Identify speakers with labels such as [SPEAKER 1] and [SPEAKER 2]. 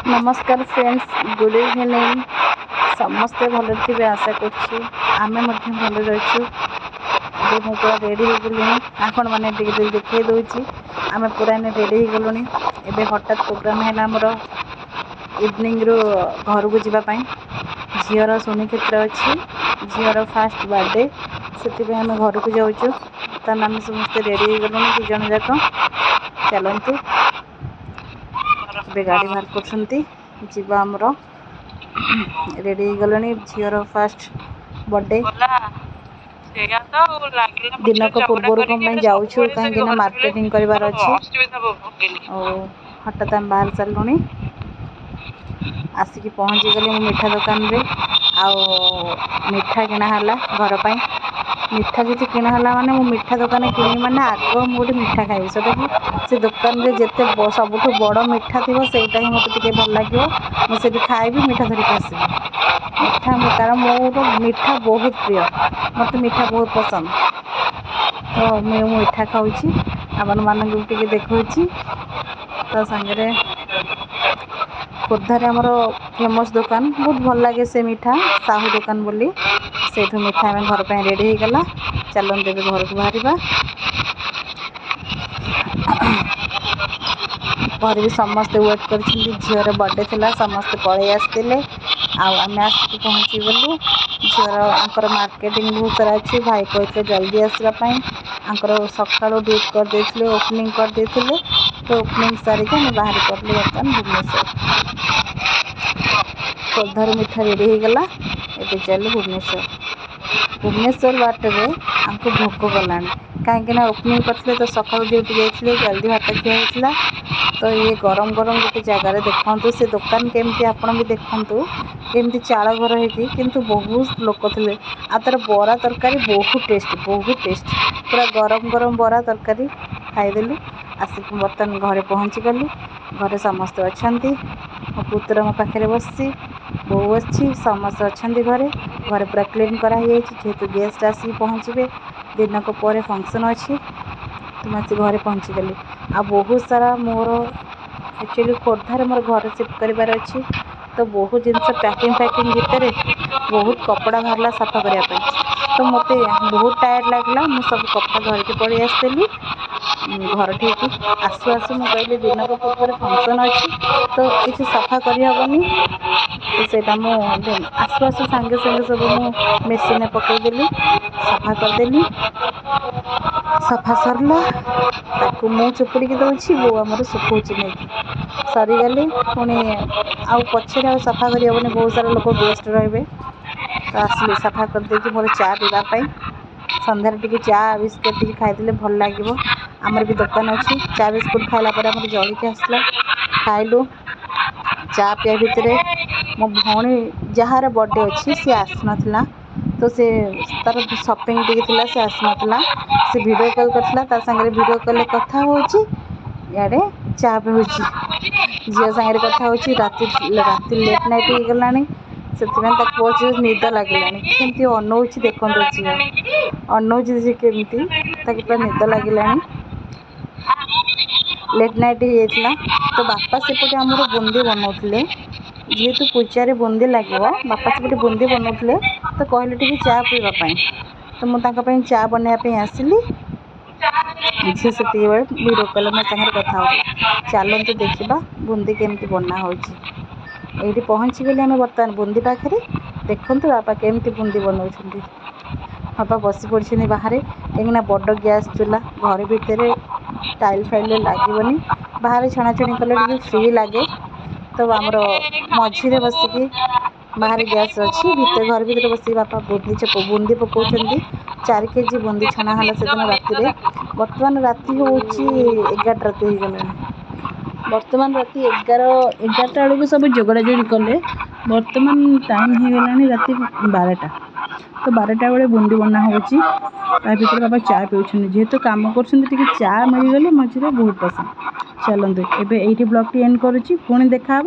[SPEAKER 1] नमस्कार friends, good evening. समस्ते भल थे आशा कर आमे भल रही। मैं पूरा रेडी हो गलुनी आपण मैंने देखे दूसरी आम पूरा रेडी हो गलुनी। एबे हठात प्रोग्राम है आमर इवनिंग रू घर को जावाई। झीर सुनीक्षेत्र अच्छी झीर फास्ट बर्थडे से आम घर को जाऊँ। तान आम समस्ते रेडी हो गलुनी दु जन जाक। चलतु गाड़ी बाहर करमर रेडी गले झीर फास्ट बर्थडे दिनक पूर्वर कम जाऊँ कहीं मार्केटिंग करार अच्छे। हठात आम बाहर सारूँ आसिक पहुँची गली मिठा दुकान रे मिठा किणाला घर पर मिठा किसी किणाला माने मो मिठा दुकान किणी माने आग मुझे मिठा खाई से से दुकान रे जिते सब बड़ मिठा थी सेटा ही मत भल लगे मुझे खाइबी मिठा धरिक आसबि मिठा कारण मोर मिठा बहुत प्रिय मत मिठा बहुत पसंद। तो मुझे मिठा खाऊँ आपण मानक देखा तो सांगे खोर्धार आमर फेमस दुकान बहुत भल लगे से मिठा साहू दुकान बोली से मिठा आम घर पर रेडी हो गला। चलते घर को बाहर घर भी समस्ते वेट कर झीर बर्थडे थी समस्ते पलि आसते आम आसिक पहुँची गलु। झीर आंकर मार्केटिंग बहुत सारा अच्छी भाई कहते जल्दी आसवाई आंकर सका ड्यूट करदे ओपनिंग करदे तो ओपनिंग सारिक आम बाहर पड़े बर्तमान भुवनेश्वर। खोर्धार मिठा रेडी हो गला। ये चलु भुवनेश्वर बाटर आमको भोक गला कहीं ओपनिंग करते तो सका ड्यूटी जाते जल्दी भात खिया। तो ये गरम गरम गोटे जगार देखु से दुकान केमती आपण भी देखु केमती चाल घर है किंतु बहुत लोक थे आर बरा तरकारी बहुत टेस्ट पूरा गरम गरम बरा तरकारी खाईदेलु। आसिक बर्तमान घरे पहुँची गलु। घरे समस्त अच्छा मो पुत्र मो पाखे बस बो अच्छी समस्त अच्छा घरे घरे पूरा क्लीन कराई जेहेतु गेस्ट आसिक पहुँचे दिनक पर फंक्शन अच्छी तो मैं घरे पहुँची गली। आ बहुत सारा मोर एक्चुअली खोर्धार मोर घर शिफ्ट करार अच्छी तो बहुत जिनस पैकिंग भितर बहुत कपड़ा बाहरला सफा करने तो मत बहुत टायर्ड लगला मुझे सब कपड़ा धरिकी पलि आसली घर ठीक आसु आसु मुझे कहली दिनक पूर्व फंक्शन अच्छी तो किसी सफा करहबनी तो सेटा मुझे आसु आसु सांगे सांगे सब मु मेसीन पकईदेली सफा करदेली। सफा सरला ताकू मु चुपुड़ी दौची बो आमर सुखौची नहीं सरीगली पुणी आउ पछे आ सफा करहबनी बहुत सारा लोक गेस्ट रे तो आसली सफा करदे मोर चा पीवाई सन्धार टी चा बिस्कुट टी खाईदे भल लगे। आमर भी दुकान अच्छी चा बिस्कुट खाइला आम जलिक आसला खाइलु चा पिया भितर मो भौणी जार बर्थडे अच्छी सी आसना तो से तार शॉपिंग टी से आसना से वीडियो कॉल करता सागर वीडियो कॉल कथा होड़े चा पीऊँ झील सागर कथा हो राति लेट नाइट हो गला से पहुँचे निद लगे केमती अनौची देखो झील अनौची से केमती पूरा निद लगे लेट नाइट हो तो बापा सेपटे आमर बुंदी बनाते जेहेतु पूजा बुंदी लगे बापा सेपटे बुंदी बनाते तो कहले टी चा पीवाई तो मुझे चा बनवाई आसली झी से वीडियो कॉल मो सागर कथा हो। चलते देखा बुंदी केमती बना हो पहुँची गली आम बर्तमान बुंदी पाखे देखु बापा केमती बुंदी बनाऊँ। बापा बसी पड़े बाहर कहीं बड़ गैस चूल्हा घर भितर टाइल फाइल लगभग बाहर छणाछणी कले फ्री लगे तो आमर मझीरे बसिकी बाहर गैस अच्छी भीतर घर भीतर बस बापा बुंदी पकाउछंती 4 केजी बुंदी छणा हला से दिन राति बर्तमान राति हूँ 11 राति हो गला बर्तमान राति 11 बेलू सब जोगड़ा जोड़ी कले बर्तमान टाइम हो गला राति 12टा तो 12टा बेले बुंदी बना होची भर बाबा चा पीछे जेहेतु कम कर चा मिलगले मझे बहुत पसंद। चलते एबे ब्लॉग टी एंड करुच्ची पुणी देखा।